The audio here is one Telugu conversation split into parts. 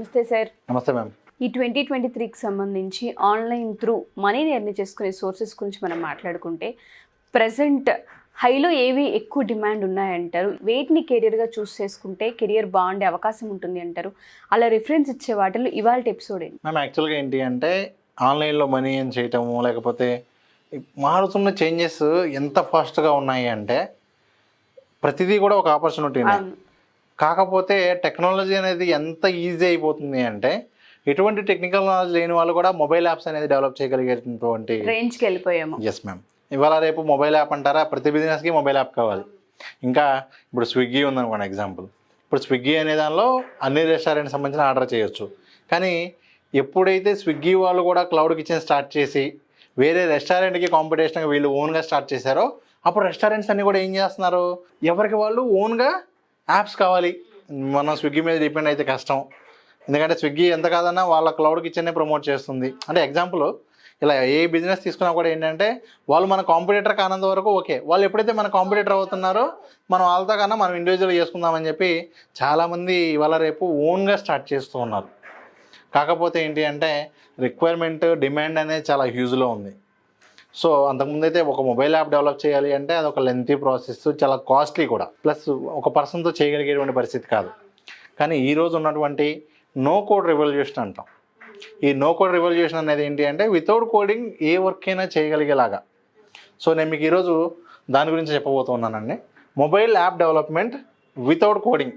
నమస్తే సార్. నమస్తే మ్యామ్. ఈ 2023కి సంబంధించి ఆన్లైన్ త్రూ మనీని ఎర్న్ చేసుకునే సోర్సెస్ గురించి మనం మాట్లాడుకుంటే ప్రజెంట్ హైలో ఏవి ఎక్కువ డిమాండ్ ఉన్నాయంటారు? వేటిని కెరియర్గా చూస్ చేసుకుంటే కెరియర్ బాగుండే అవకాశం ఉంటుంది అంటారు? అలా రిఫరెన్స్ ఇచ్చే వాటిలో ఇవాళ ఎపిసోడ్ ఏంటి మ్యామ్? యాక్చువల్గా ఏంటి అంటే ఆన్లైన్లో మనీ ఏం చేయటము, లేకపోతే మారుతున్న చేంజెస్ ఎంత ఫాస్ట్గా ఉన్నాయి అంటే ప్రతిదీ కూడా ఒక ఆపర్చునిటీనే. కాకపోతే టెక్నాలజీ అనేది ఎంత ఈజీ అయిపోతుంది అంటే ఎటువంటి టెక్నికల్ నాలెడ్జ్ లేని వాళ్ళు కూడా మొబైల్ యాప్స్ అనేది డెవలప్ చేయగలిగేటువంటి రేంజ్కి వెళ్ళిపోయాము. Yes ma'am. ఇవాళ రేపు మొబైల్ యాప్ అంటారా, ప్రతి బిజినెస్కి మొబైల్ యాప్ కావాలి. ఇంకా ఇప్పుడు స్విగ్గీ ఉందనుకోండి ఎగ్జాంపుల్. ఇప్పుడు స్విగ్గీ అనే దానిలో అన్ని రెస్టారెంట్కి సంబంధించిన ఆర్డర్ చేయొచ్చు. కానీ ఎప్పుడైతే స్విగ్గీ వాళ్ళు కూడా క్లౌడ్ కిచెన్ స్టార్ట్ చేసి వేరే రెస్టారెంట్కి కాంపిటీషన్గా వీళ్ళు ఓన్గా స్టార్ట్ చేశారో అప్పుడు రెస్టారెంట్స్ అన్నీ కూడా ఏం చేస్తున్నారు, ఎవరికి వాళ్ళు ఓన్గా యాప్స్ కావాలి. మనం స్విగ్గీ మీద డిపెండ్ అయితే కష్టం. ఎందుకంటే స్విగ్గీ ఎంత కాదన్నా వాళ్ళ క్లౌడ్ కిచెన్నే ప్రమోట్ చేస్తుంది. అంటే ఎగ్జాంపుల్ ఇలా ఏ బిజినెస్ తీసుకున్నా కూడా ఏంటంటే వాళ్ళు మన కాంపిటీటర్ కానంత వరకు ఓకే, వాళ్ళు ఎప్పుడైతే మన కాంపిటీటర్ అవుతున్నారో మనం వాళ్ళతో కన్నా మనం ఇండివిజువల్ చేసుకుందామని చెప్పి చాలామంది ఇవాళ రేపు ఓన్గా స్టార్ట్ చేస్తూ ఉన్నారు. కాకపోతే ఏంటి అంటే రిక్వైర్మెంట్ డిమాండ్ అనేది చాలా హ్యూజ్లో ఉంది. సో అంతకుముందు అయితే ఒక మొబైల్ యాప్ డెవలప్ చేయాలి అంటే అది ఒక లెంతీ ప్రాసెస్, చాలా కాస్ట్లీ కూడా, ప్లస్ ఒక పర్సన్తో చేయగలిగేటువంటి పరిస్థితి కాదు. కానీ ఈరోజు ఉన్నటువంటి నో కోడ్ రెవల్యూషన్ అంటాం. ఈ నో కోడ్ రెవల్యూషన్ అనేది ఏంటి అంటే వితౌట్ కోడింగ్ ఏ వర్క్ అయినా చేయగలిగేలాగా. సో నేను మీకు ఈరోజు దాని గురించి చెప్పబోతున్నానండి. Mobile app development without coding.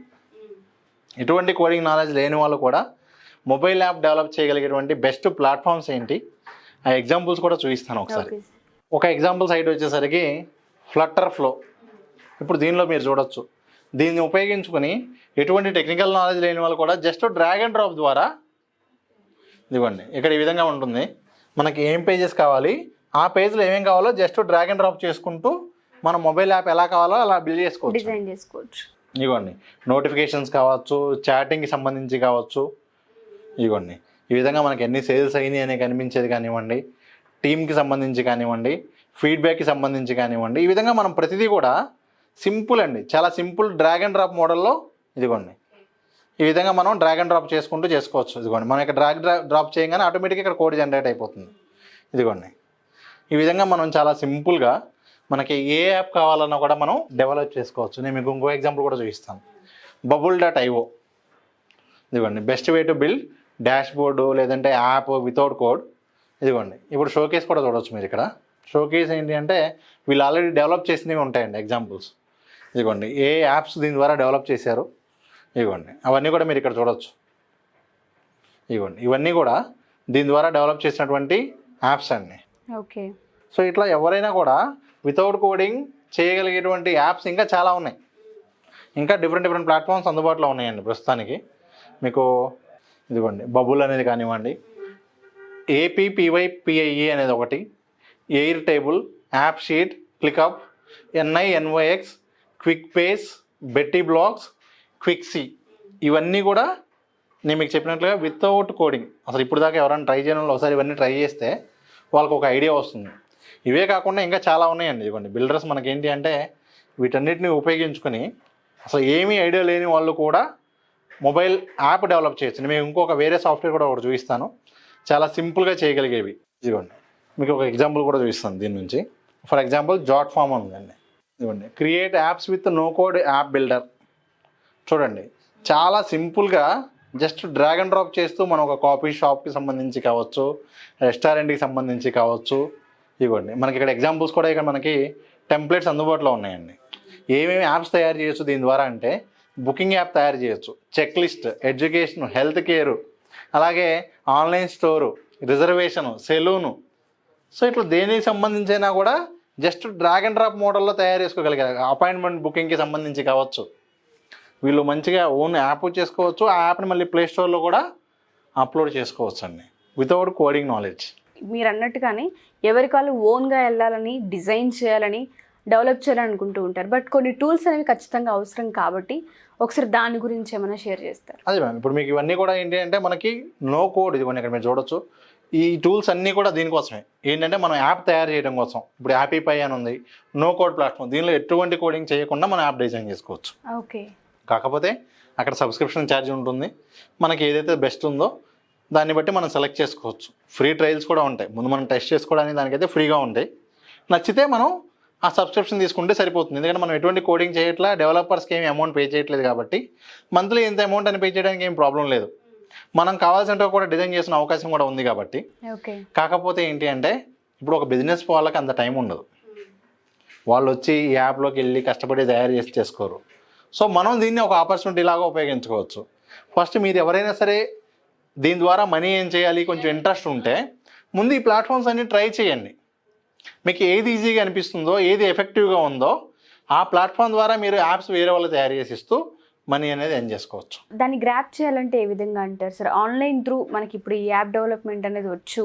ఎటువంటి కోడింగ్ నాలెడ్జ్ లేని వాళ్ళు కూడా మొబైల్ యాప్ డెవలప్ చేయగలిగేటువంటి బెస్ట్ ప్లాట్ఫామ్స్ ఏంటి, ఆ ఎగ్జాంపుల్స్ కూడా చూపిస్తాను ఒకసారి. ఒక ఎగ్జాంపుల్ సైట్ వచ్చేసరికి ఫ్లట్టర్ ఫ్లో. ఇప్పుడు దీనిలో మీరు చూడొచ్చు, దీన్ని ఉపయోగించుకొని ఎటువంటి టెక్నికల్ నాలెడ్జ్ లేని వాళ్ళు కూడా జస్ట్ డ్రాగ్ అండ్ డ్రాప్ ద్వారా ఇదిగోండి ఇక్కడ ఈ విధంగా ఉంటుంది. మనకి ఏం పేజెస్ కావాలి, ఆ పేజ్లో ఏమేం కావాలో జస్ట్ డ్రాగ్ అండ్ డ్రాప్ చేసుకుంటూ మన మొబైల్ యాప్ ఎలా కావాలో అలా బిల్డ్ చేసుకోవచ్చు, డిజైన్ చేసుకోవచ్చు. ఇదిగోండి నోటిఫికేషన్స్ కావచ్చు, చాటింగ్కి సంబంధించి కావచ్చు, ఇదిగోండి ఈ విధంగా మనకి ఎన్ని సేల్స్ అయినాయి అని కనిపించేది కానివ్వండి, టీమ్కి సంబంధించి కానివ్వండి, ఫీడ్బ్యాక్కి సంబంధించి కానివ్వండి, ఈ విధంగా మనం ప్రతిదీ కూడా సింపుల్ అండి, చాలా సింపుల్ డ్రాగ్ అండ్ డ్రాప్ మోడల్లో ఇదిగోండి ఈ విధంగా మనం డ్రాగ్ అండ్ డ్రాప్ చేసుకుంటూ చేసుకోవచ్చు. ఇదిగోండి మనం ఇక్కడ డ్రాప్ చేయగానే ఆటోమేటిక్గా ఇక్కడ కోడ్ జనరేట్ అయిపోతుంది. ఇదిగోండి ఈ విధంగా మనం చాలా సింపుల్గా మనకి ఏ యాప్ కావాలన్నా కూడా మనం డెవలప్ చేసుకోవచ్చు. నేను మీకు ఇంకో ఎగ్జాంపుల్ కూడా చూపిస్తాను. bubble.io. ఇదిగోండి best way to build dash board లేదంటే యాప్ వితౌట్ కోడ్. ఇదిగోండి ఇప్పుడు షోకేస్ కూడా చూడవచ్చు మీరు. ఇక్కడ షోకేస్ ఏంటి అంటే వీళ్ళు ఆల్రెడీ డెవలప్ చేసినవి ఉంటాయండి ఎగ్జాంపుల్స్. ఇదిగోండి ఏ యాప్స్ దీని ద్వారా డెవలప్ చేశారు, ఇదిగోండి అవన్నీ కూడా మీరు ఇక్కడ చూడవచ్చు. ఇదిగోండి ఇవన్నీ కూడా దీని ద్వారా డెవలప్ చేసినటువంటి యాప్స్ అండి. ఓకే. సో ఇట్లా ఎవరైనా కూడా వితౌట్ కోడింగ్ చేయగలిగేటువంటి యాప్స్ ఇంకా చాలా ఉన్నాయి. ఇంకా డిఫరెంట్ ప్లాట్ఫామ్స్ అందుబాటులో ఉన్నాయండి ప్రస్తుతానికి. మీకు ఇదిగోండి బబుల్ అనేది కానివ్వండి, APPYPIE అనేది ఒకటి, Airtable, AppSheet, ClickUp, NINYX, Quickbase, Betty Blocks, Quixy, ఇవన్నీ కూడా నేను మీకు చెప్పినట్లుగా వితౌట్ కోడింగ్. అసలు ఇప్పుడు దాకా ఎవరైనా ట్రై చేయడం వల్ల ఒకసారి ఇవన్నీ ట్రై చేస్తే వాళ్ళకు ఒక ఐడియా వస్తుంది. ఇవే కాకుండా ఇంకా చాలా ఉన్నాయండి. ఇదిగోండి బిల్డర్స్ మనకేంటి అంటే వీటన్నిటిని ఉపయోగించుకొని అసలు ఏమీ ఐడియా లేని వాళ్ళు కూడా మొబైల్ యాప్ డెవలప్ చేయొచ్చు. మేము ఇంకొక వేరే సాఫ్ట్వేర్ కూడా ఒకటి చూపిస్తాను, చాలా సింపుల్గా చేయగలిగేవి. ఇదిగోండి మీకు ఒక ఎగ్జాంపుల్ కూడా చూపిస్తాను దీని నుంచి. ఫర్ ఎగ్జాంపుల్ జాట్ ఫామ్ ఉందండి. ఇదిగోండి create apps with no code app builder. చూడండి చాలా సింపుల్గా జస్ట్ డ్రాగ్ అండ్ డ్రాప్ చేస్తూ మనం ఒక కాఫీ షాప్కి సంబంధించి కావచ్చు, రెస్టారెంట్కి సంబంధించి కావచ్చు. ఇదిగోండి మనకి ఇక్కడ ఎగ్జాంపుల్స్ కూడా ఇక్కడ మనకి టెంప్లెట్స్ అందుబాటులో ఉన్నాయండి. ఏమేమి యాప్స్ తయారు చేయొచ్చు దీని ద్వారా అంటే బుకింగ్ యాప్ తయారు చేయొచ్చు, checklist, education, health care, అలాగే online store, reservation, salon. So ఇట్లా దేనికి సంబంధించినా కూడా జస్ట్ డ్రాగ్ అండ్ డ్రాప్ మోడల్లో తయారు చేసుకోగలిగారు. అపాయింట్మెంట్ బుకింగ్కి సంబంధించి కావచ్చు, వీళ్ళు మంచిగా ఓన్ యాప్ చేసుకోవచ్చు. ఆ యాప్ని మళ్ళీ ప్లే స్టోర్లో కూడా అప్లోడ్ చేసుకోవచ్చు అండి వితౌట్ కోడింగ్ నాలెడ్జ్. మీరు అన్నట్టుగానే ఎవరికి వాళ్ళు ఓన్గా వెళ్ళాలని, డిజైన్ చేయాలని, డెవలప్ చేయాలనుకుంటూ ఉంటారు. బట్ కొన్ని టూల్స్ అనేవి ఖచ్చితంగా అవసరం కాబట్టి ఒకసారి దాని గురించి ఏమైనా షేర్ చేస్తారు? అదే మ్యామ్, ఇప్పుడు మీకు ఇవన్నీ కూడా ఏంటి అంటే మనకి నో కోడ్. ఇదిగోండి ఇక్కడ మీరు చూడొచ్చు, ఈ టూల్స్ అన్నీ కూడా దీనికోసమే. ఏంటంటే మనం యాప్ తయారు చేయడం కోసం. ఇప్పుడు యాపీపై అని ఉంది, నో కోడ్ ప్లాట్ఫామ్. దీనిలో ఎటువంటి కోడింగ్ చేయకుండా మనం యాప్ డిజైన్ చేసుకోవచ్చు. ఓకే. కాకపోతే అక్కడ సబ్స్క్రిప్షన్ ఛార్జ్ ఉంటుంది. మనకి ఏదైతే బెస్ట్ ఉందో దాన్ని బట్టి మనం సెలెక్ట్ చేసుకోవచ్చు. ఫ్రీ ట్రయల్స్ కూడా ఉంటాయి, ముందు మనం టెస్ట్ చేసుకోవడానికి దానికైతే ఫ్రీగా ఉంటాయి. నచ్చితే మనం ఆ సబ్స్క్రిప్షన్ తీసుకుంటే సరిపోతుంది. ఎందుకంటే మనం ఎటువంటి కోడింగ్ చేయట్లా, డెవలపర్స్కి ఏమి అమౌంట్ పే చేయట్లేదు కాబట్టి మంత్లీ ఇంత అమౌంట్ అని పే చేయడానికి ఏం ప్రాబ్లం లేదు. మనం కావాల్సినట్టు కూడా డిజైన్ చేసిన అవకాశం కూడా ఉంది కాబట్టి. కాకపోతే ఏంటి అంటే ఇప్పుడు ఒక బిజినెస్ వాళ్ళకి అంత టైం ఉండదు, వాళ్ళు వచ్చి ఈ యాప్లోకి వెళ్ళి కష్టపడి తయారు చేసి చేసుకోరు. సో మనం దీన్ని ఒక ఆపర్చునిటీ లాగా ఉపయోగించుకోవచ్చు. ఫస్ట్ మీరు ఎవరైనా సరే దీని ద్వారా మనీ ఏం చేయాలి కొంచెం ఇంట్రెస్ట్ ఉంటే ముందు ఈ ప్లాట్ఫామ్స్ అన్ని ట్రై చేయండి. మీకు ఏది ఈజీగా అనిపిస్తుందో, ఏది ఎఫెక్టివ్గా ఉందో ఆ ప్లాట్ఫామ్ ద్వారా మీరు యాప్స్ వేరే వాళ్ళు తయారు చేసి ఇస్తూ మనీ అనేది ఎర్న్ చేసుకోవచ్చు. దాన్ని గ్రాప్ చేయాలంటే ఏ విధంగా అంటారు సార్? ఆన్లైన్ త్రూ మనకి ఇప్పుడు ఈ యాప్ డెవలప్మెంట్ అనేది వచ్చు,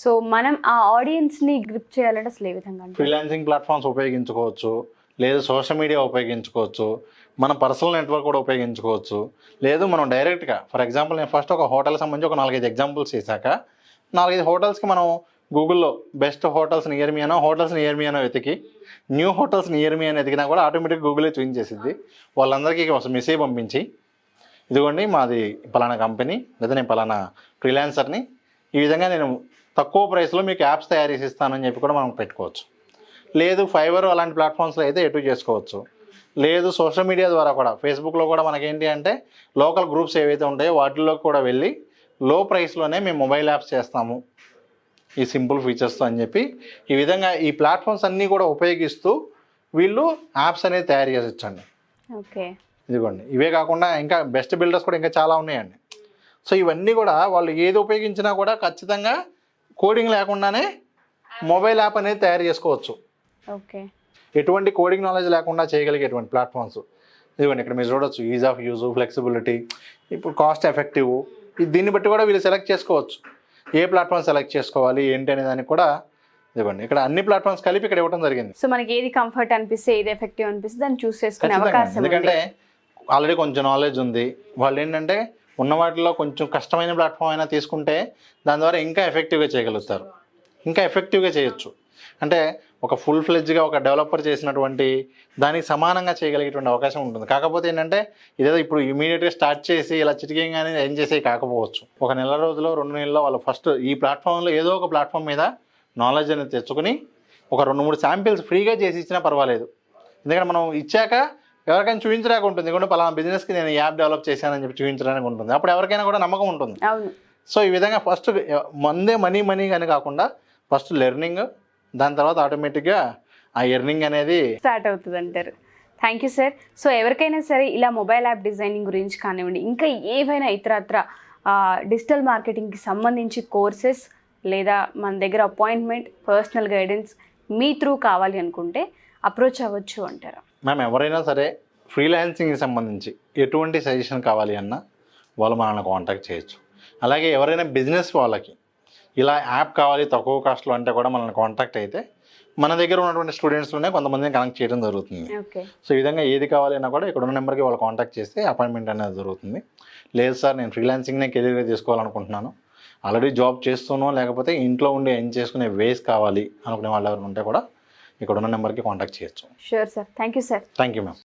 సో మనం ఆ ఆడియన్స్ని గ్రిప్ చేయాలంటే అసలు ఏ విధంగా? ఫ్రీలాన్సింగ్ ప్లాట్ఫామ్స్ ఉపయోగించుకోవచ్చు, లేదు సోషల్ మీడియా ఉపయోగించుకోవచ్చు, మన పర్సనల్ నెట్వర్క్ కూడా ఉపయోగించుకోవచ్చు, లేదు మనం డైరెక్ట్గా ఫర్ ఎగ్జాంపుల్ నేను ఫస్ట్ ఒక హోటల్ సంబంధించి ఒక 4-5 ఎగ్జాంపుల్స్ చేశాక 4-5 హోటల్స్కి మనం గూగుల్లో బెస్ట్ హోటల్స్ నియర్ మీ అనో, హోటల్స్ నియర్ మీ అనో వెతికి న్యూ హోటల్స్ నియర్ మీ అని ఎతికినా కూడా ఆటోమేటిక్గా గూగులే చూపించేసిద్ది. వాళ్ళందరికీ ఒక మెసేజ్ పంపించి ఇదిగోండి మాది పలానా కంపెనీ, లేదా నేను పలానా ఫ్రీలాన్సర్ని, ఈ విధంగా నేను తక్కువ ప్రైస్లో మీకు యాప్స్ తయారు చేసి ఇస్తానని చెప్పి కూడా మనం పెట్టుకోవచ్చు. లేదు ఫైవర్ అలాంటి ప్లాట్ఫామ్స్లో అయితే ఎటు చేసుకోవచ్చు. లేదు సోషల్ మీడియా ద్వారా కూడా ఫేస్బుక్లో కూడా మనకేంటి అంటే లోకల్ గ్రూప్స్ ఏవైతే ఉంటాయో వాటిల్లో కూడా వెళ్ళి లో ప్రైస్లోనే మేము మొబైల్ యాప్స్ చేస్తాము ఈ సింపుల్ ఫీచర్స్తో అని చెప్పి ఈ విధంగా ఈ ప్లాట్ఫామ్స్ అన్నీ కూడా ఉపయోగిస్తూ వీళ్ళు యాప్స్ అనేది తయారు చేసి ఇచ్చండి. ఓకే, ఇదిగోండి ఇవే కాకుండా ఇంకా బెస్ట్ బిల్డర్స్ కూడా ఇంకా చాలా ఉన్నాయండి. సో ఇవన్నీ కూడా వాళ్ళు ఏది ఉపయోగించినా కూడా ఖచ్చితంగా కోడింగ్ లేకుండానే మొబైల్ యాప్ అనేది తయారు చేసుకోవచ్చు. ఓకే, ఎటువంటి కోడింగ్ నాలెడ్జ్ లేకుండా చేయగలిగేటువంటి ప్లాట్ఫామ్స్ ఇదిగోండి. ఇక్కడ మీరు చూడొచ్చు ఈజ్ ఆఫ్ యూజ్, ఫ్లెక్సిబిలిటీ, ఇప్పుడు కాస్ట్ ఎఫెక్టివ్, దీన్ని బట్టి కూడా వీళ్ళు సెలెక్ట్ చేసుకోవచ్చు ఏ ప్లాట్ఫామ్ సెలెక్ట్ చేసుకోవాలి ఏంటి అనే దానికి కూడా ఇదిగోండి ఇక్కడ అన్ని ప్లాట్ఫామ్స్ కలిపి ఇక్కడ ఇవ్వడం జరిగింది. సో మనకి ఏది కంఫర్ట్ అనిపిస్తే, ఏది ఎఫెక్టివ్ అనిపిస్తే దాన్ని చూస్ చేసుకునే అవకాశం. ఎందుకంటే ఆల్రెడీ కొంచెం నాలెడ్జ్ ఉంది, వాళ్ళు ఏంటంటే ఉన్న వాటిలో కొంచెం కష్టమైన ప్లాట్ఫామ్ అయినా తీసుకుంటే దాని ద్వారా ఇంకా ఎఫెక్టివ్గా చేయగలుగుతారు, ఇంకా ఎఫెక్టివ్గా చేయొచ్చు. అంటే ఒక ఫుల్ ఫ్లెడ్జ్గా ఒక డెవలపర్ చేసినటువంటి దానికి సమానంగా చేయగలిగేటువంటి అవకాశం ఉంటుంది. కాకపోతే ఏంటంటే ఇదేదో ఇప్పుడు ఇమీడియట్గా స్టార్ట్ చేసి ఇలా చిటికేగానే ఏం చేసే కాకపోవచ్చు. ఒక నెల రోజులో 2 నెలల్లో వాళ్ళు ఫస్ట్ ఈ ప్లాట్ఫామ్లో ఏదో ఒక ప్లాట్ఫామ్ మీద నాలెడ్జ్ అనేది తెచ్చుకొని ఒక 2-3 శాంపిల్స్ ఫ్రీగా చేసి ఇచ్చినా పర్వాలేదు. ఎందుకంటే మనం ఇచ్చాక ఎవరికైనా చూపించడానికి ఉంటుంది, ఎందుకంటే పలానా బిజినెస్కి నేను యాప్ డెవలప్ చేశానని చెప్పి చూపించడానికి ఉంటుంది, అప్పుడు ఎవరికైనా కూడా నమ్మకం ఉంటుంది. సో ఈ విధంగా ఫస్ట్ మందే మనీ కానీ కాకుండా ఫస్ట్ లెర్నింగ్, దాని తర్వాత ఆటోమేటిక్గా ఆ ఎర్నింగ్ అనేది స్టార్ట్ అవుతుంది అంటారు. Thank you sir. సో ఎవరికైనా సరే ఇలా మొబైల్ యాప్ డిజైనింగ్ గురించి కానివ్వండి, ఇంకా ఏవైనా ఇతరత్ర డిజిటల్ మార్కెటింగ్కి సంబంధించి కోర్సెస్ లేదా మన దగ్గర appointment, personal guidance me through కావాలి అనుకుంటే అప్రోచ్ అవ్వచ్చు అంటారా? మ్యామ్ ఎవరైనా సరే ఫ్రీలాన్సింగ్కి సంబంధించి ఎటువంటి సజెషన్ కావాలి అన్నా వాళ్ళు మనల్ని కాంటాక్ట్ చేయొచ్చు. అలాగే ఎవరైనా బిజినెస్ వాళ్ళకి ఇలా యాప్ కావాలి తక్కువ కాస్ట్లో అంటే కూడా మనల్ని కాంటాక్ట్ అయితే మన దగ్గర ఉన్నటువంటి స్టూడెంట్స్లోనే కొంతమందిని కనెక్ట్ చేయడం జరుగుతుంది. సో ఈ విధంగా ఏది కావాలన్నా కూడా ఇక్కడ ఉన్న నెంబర్కి వాళ్ళు కాంటాక్ట్ చేస్తే అపాయింట్మెంట్ అనేది జరుగుతుంది. లేదు సార్ నేను ఫ్రీలాన్సింగ్నే కెరీర్గా తీసుకోవాలనుకుంటున్నాను, ఆల్రెడీ జాబ్ చేస్తూనో లేకపోతే ఇంట్లో ఉండి ఎర్న్ చేసుకునే వేస్ కావాలి అనుకునే వాళ్ళు ఎవరు ఉంటే కూడా ఇక్కడ ఉన్న నెంబర్కి కాంటాక్ట్ చేయొచ్చు. Sure sir. Thank you sir. Thank you ma'am.